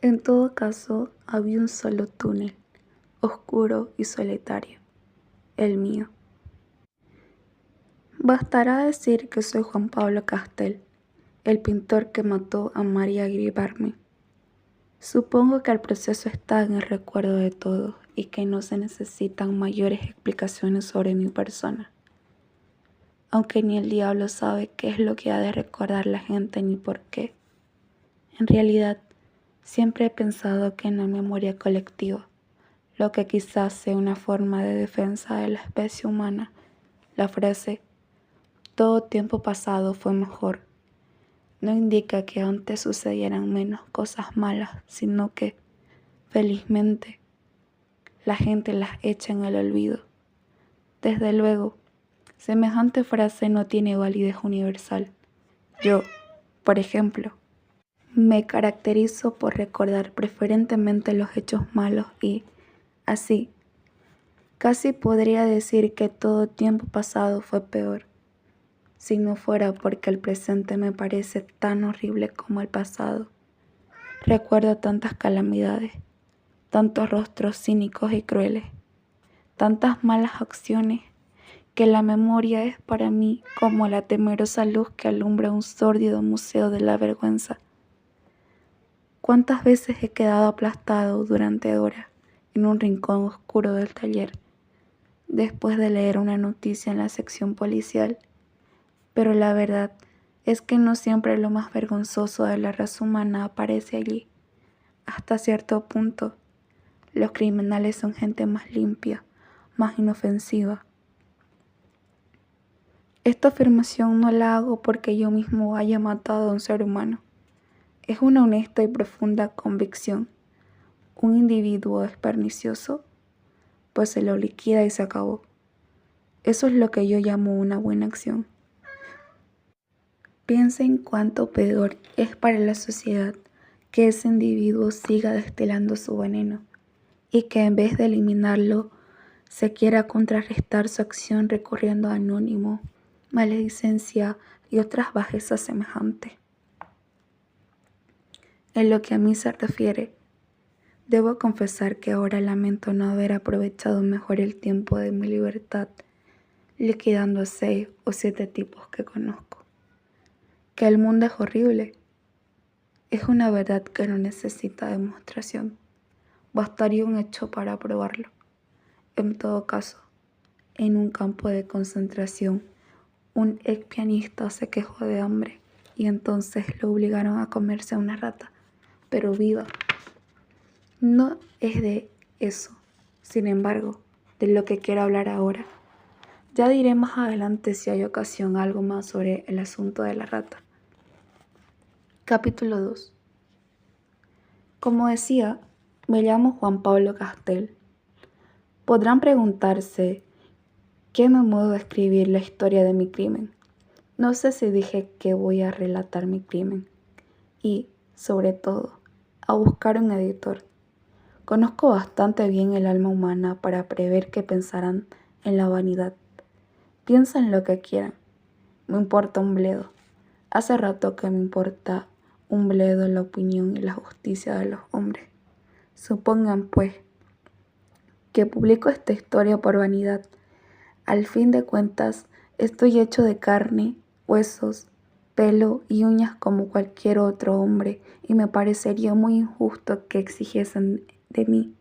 En todo caso, había un solo túnel, oscuro y solitario, el mío. Bastará decir que soy Juan Pablo Castel, el pintor que mató a María Iribarne. Supongo que el proceso está en el recuerdo de todos y que no se necesitan mayores explicaciones sobre mi persona. Aunque ni el diablo sabe qué es lo que ha de recordar la gente ni por qué. En realidad, siempre he pensado que en la memoria colectiva, lo que quizás sea una forma de defensa de la especie humana, la frase "todo tiempo pasado fue mejor" no indica que antes sucedieran menos cosas malas, sino que, felizmente, la gente las echa en el olvido. Desde luego, semejante frase no tiene validez universal. Yo, por ejemplo, me caracterizo por recordar preferentemente los hechos malos y, así, casi podría decir que todo tiempo pasado fue peor, si no fuera porque el presente me parece tan horrible como el pasado. Recuerdo tantas calamidades, tantos rostros cínicos y crueles, tantas malas acciones, que la memoria es para mí como la temerosa luz que alumbra un sórdido museo de la vergüenza. ¿Cuántas veces he quedado aplastado durante horas en un rincón oscuro del taller, después de leer una noticia en la sección policial? Pero la verdad es que no siempre lo más vergonzoso de la raza humana aparece allí. Hasta cierto punto, los criminales son gente más limpia, más inofensiva. Esta afirmación no la hago porque yo mismo haya matado a un ser humano. Es una honesta y profunda convicción. Un individuo es pernicioso, pues se lo liquida y se acabó. Eso es lo que yo llamo una buena acción. Piensa en cuánto peor es para la sociedad que ese individuo siga destilando su veneno y que en vez de eliminarlo se quiera contrarrestar su acción recurriendo a anónimo, maledicencia y otras bajezas semejantes. En lo que a mí se refiere, debo confesar que ahora lamento no haber aprovechado mejor el tiempo de mi libertad liquidando a 6 o 7 tipos que conozco. Que el mundo es horrible es una verdad que no necesita demostración. Bastaría un hecho para probarlo. En todo caso, en un campo de concentración, un ex pianista se quejó de hambre y entonces lo obligaron a comerse a una rata, pero viva. No es de eso, sin embargo, de lo que quiero hablar ahora. Ya diré más adelante si hay ocasión algo más sobre el asunto de la rata. Capítulo 2. Como decía, me llamo Juan Pablo Castel. Podrán preguntarse ¿qué me mueve a escribir la historia de mi crimen? No sé si dije que voy a relatar mi crimen y, sobre todo, a buscar un editor. Conozco bastante bien el alma humana para prever qué pensarán en la vanidad. Piensen lo que quieran. Me importa un bledo. Hace rato que me importa un bledo la opinión y la justicia de los hombres. Supongan, pues, que publico esta historia por vanidad. Al fin de cuentas, estoy hecho de carne, huesos, pelo y uñas como cualquier otro hombre y me parecería muy injusto que exigiesen de mí,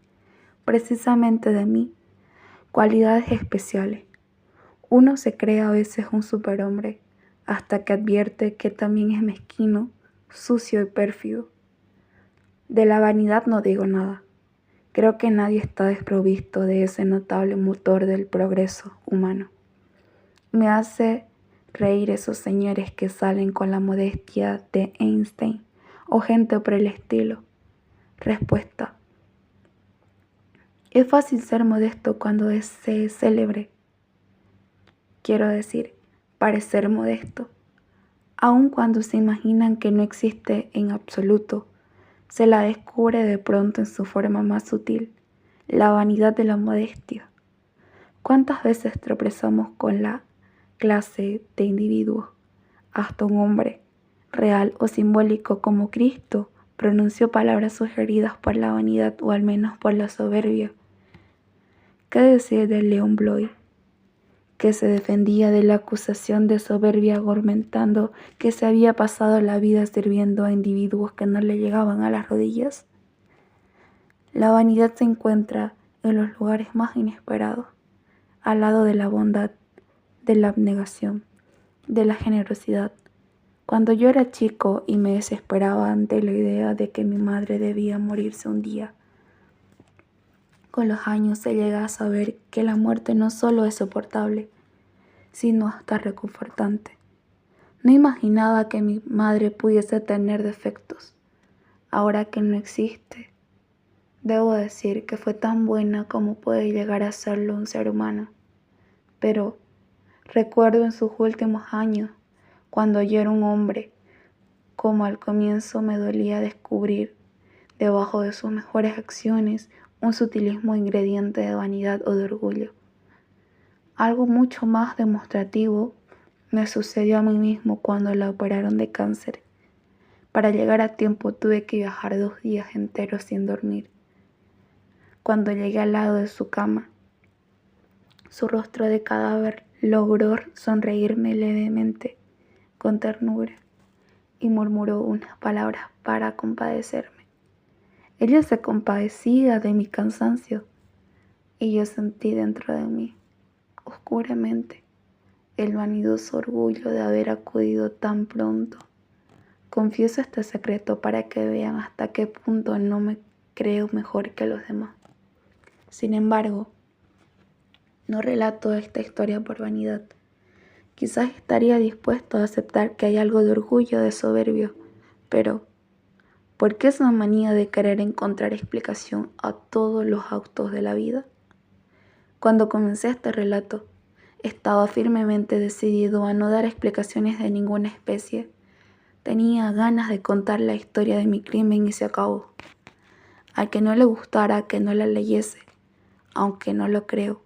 precisamente de mí, cualidades especiales. Uno se cree a veces un superhombre hasta que advierte que también es mezquino, sucio y pérfido. De la vanidad no digo nada. Creo que nadie está desprovisto de ese notable motor del progreso humano. Me hace reír esos señores que salen con la modestia de Einstein o gente por el estilo. Respuesta: es fácil ser modesto cuando se es célebre. Quiero decir, parecer modesto. Aun cuando se imaginan que no existe en absoluto, se la descubre de pronto en su forma más sutil, la vanidad de la modestia. ¿Cuántas veces tropezamos con la clase de individuos, hasta un hombre, real o simbólico como Cristo, pronunció palabras sugeridas por la vanidad o al menos por la soberbia. ¿Qué decir de Leon Bloy, que se defendía de la acusación de soberbia argumentando que se había pasado la vida sirviendo a individuos que no le llegaban a las rodillas? La vanidad se encuentra en los lugares más inesperados, al lado de la bondad, de la abnegación, de la generosidad. Cuando yo era chico y me desesperaba ante la idea de que mi madre debía morirse un día, con los años se llega a saber que la muerte no solo es soportable, sino hasta reconfortante. No imaginaba que mi madre pudiese tener defectos. Ahora que no existe, debo decir que fue tan buena como puede llegar a serlo un ser humano. Pero recuerdo en sus últimos años, cuando yo era un hombre, como al comienzo me dolía descubrir, debajo de sus mejores acciones, un sutilismo ingrediente de vanidad o de orgullo. Algo mucho más demostrativo me sucedió a mí mismo cuando la operaron de cáncer. Para llegar a tiempo tuve que viajar 2 días enteros sin dormir. Cuando llegué al lado de su cama, su rostro de cadáver logró sonreírme levemente, con ternura, y murmuró unas palabras para compadecerme. Ella se compadecía de mi cansancio, y yo sentí dentro de mí, oscuramente, el vanidoso orgullo de haber acudido tan pronto. Confieso este secreto para que vean hasta qué punto no me creo mejor que los demás. Sin embargo, no relato esta historia por vanidad. Quizás estaría dispuesto a aceptar que hay algo de orgullo, de soberbio, pero ¿por qué esa manía de querer encontrar explicación a todos los actos de la vida? Cuando comencé este relato, estaba firmemente decidido a no dar explicaciones de ninguna especie. Tenía ganas de contar la historia de mi crimen y se acabó. Al que no le gustara que no la leyese, aunque no lo creo,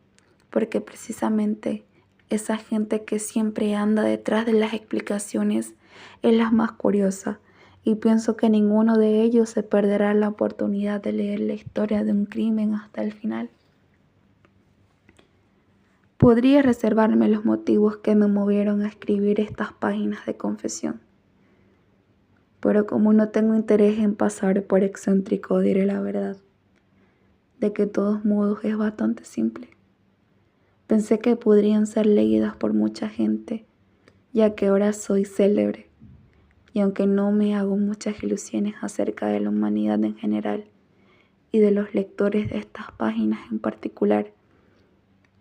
porque precisamente esa gente que siempre anda detrás de las explicaciones es la más curiosa, y pienso que ninguno de ellos se perderá la oportunidad de leer la historia de un crimen hasta el final. Podría reservarme los motivos que me movieron a escribir estas páginas de confesión, pero como no tengo interés en pasar por excéntrico, diré la verdad, de que de todos modos es bastante simple. Pensé que podrían ser leídas por mucha gente, ya que ahora soy célebre, y aunque no me hago muchas ilusiones acerca de la humanidad en general y de los lectores de estas páginas en particular,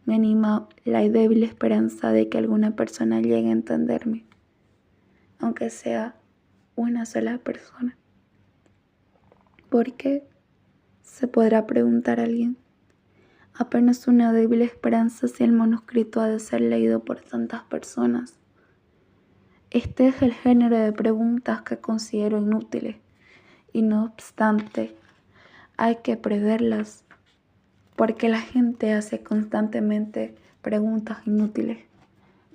me anima la débil esperanza de que alguna persona llegue a entenderme, aunque sea una sola persona. ¿Por qué? Se podrá preguntar alguien. Apenas una débil esperanza si el manuscrito ha de ser leído por tantas personas. Este es el género de preguntas que considero inútiles, y no obstante, hay que preverlas, porque la gente hace constantemente preguntas inútiles,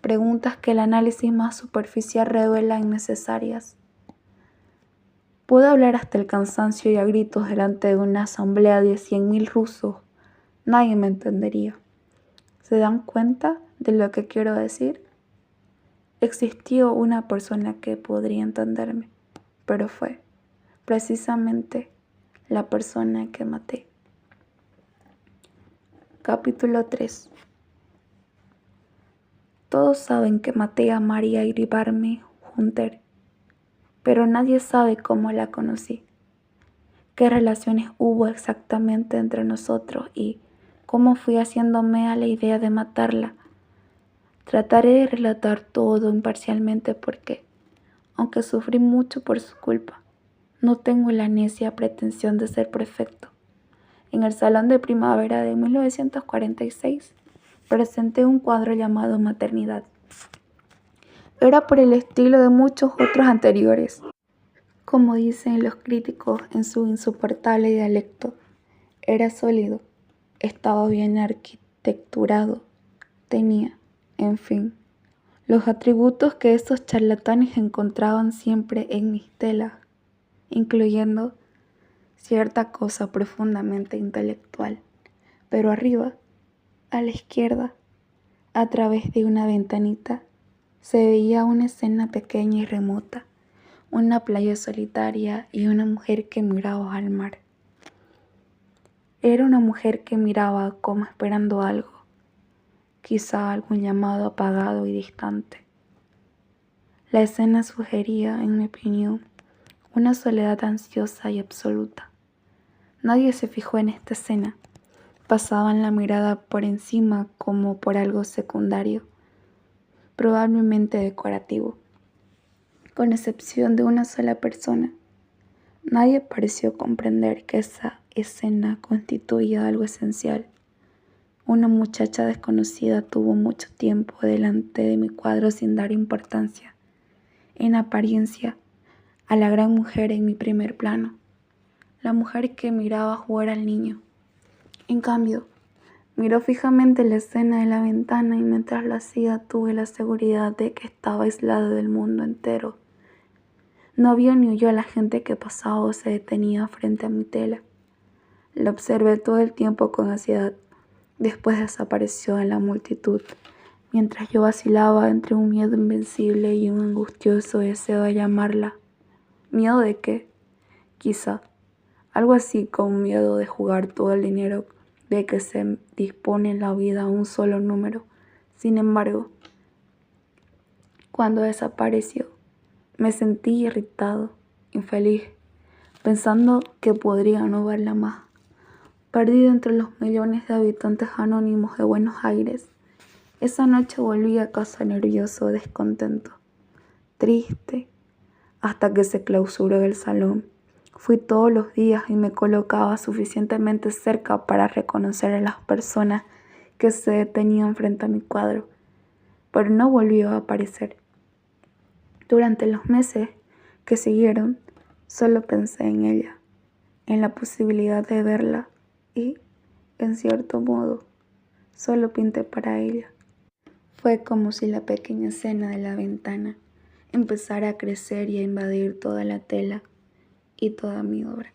preguntas que el análisis más superficial revela innecesarias. Puedo hablar hasta el cansancio y a gritos delante de una asamblea de 100.000 rusos. Nadie me entendería. ¿Se dan cuenta de lo que quiero decir? Existió una persona que podría entenderme, pero fue precisamente la persona que maté. Capítulo 3. Todos saben que maté a María Iribarne Hunter, pero nadie sabe cómo la conocí, qué relaciones hubo exactamente entre nosotros y cómo fui haciéndome a la idea de matarla. Trataré de relatar todo imparcialmente porque, aunque sufrí mucho por su culpa, no tengo la necia pretensión de ser perfecto. En el Salón de Primavera de 1946 presenté un cuadro llamado Maternidad. Era por el estilo de muchos otros anteriores. Como dicen los críticos en su insoportable dialecto, era sólido, estaba bien arquitecturado, tenía, en fin, los atributos que esos charlatanes encontraban siempre en mis telas. incluyendo cierta cosa profundamente intelectual. Pero arriba, a la izquierda, a través de una ventanita, se veía una escena pequeña y remota, una playa solitaria y una mujer que miraba al mar. Era una mujer que miraba como esperando algo, quizá algún llamado apagado y distante. La escena sugería, en mi opinión, una soledad ansiosa y absoluta. Nadie se fijó en esta escena. Pasaban la mirada por encima como por algo secundario, probablemente decorativo. Con excepción de una sola persona, nadie pareció comprender que esa escena constituía algo esencial. Una muchacha desconocida tuvo mucho tiempo delante de mi cuadro sin dar importancia, en apariencia, a la gran mujer en mi primer plano, la mujer que miraba jugar al niño. En cambio, miró fijamente la escena de la ventana y mientras lo hacía tuve la seguridad de que estaba aislada del mundo entero. No vio ni oyó a la gente que pasaba o se detenía frente a mi tela. La observé todo el tiempo con ansiedad. Después desapareció en la multitud, mientras yo vacilaba entre un miedo invencible y un angustioso deseo de llamarla. ¿Miedo de qué? Quizá algo así como miedo de jugar todo el dinero de que se dispone en la vida a un solo número. Sin embargo, cuando desapareció, me sentí irritado, infeliz, pensando que podría no verla más. Perdido entre los millones de habitantes anónimos de Buenos Aires, esa noche volví a casa nervioso, descontento, triste, hasta que se clausuró el salón. Fui todos los días y me colocaba suficientemente cerca para reconocer a las personas que se detenían frente a mi cuadro, pero no volvió a aparecer. Durante los meses que siguieron, solo pensé en ella, en la posibilidad de verla y, en cierto modo, solo pinté para ella. Fue como si la pequeña escena de la ventana empezara a crecer y a invadir toda la tela y toda mi obra.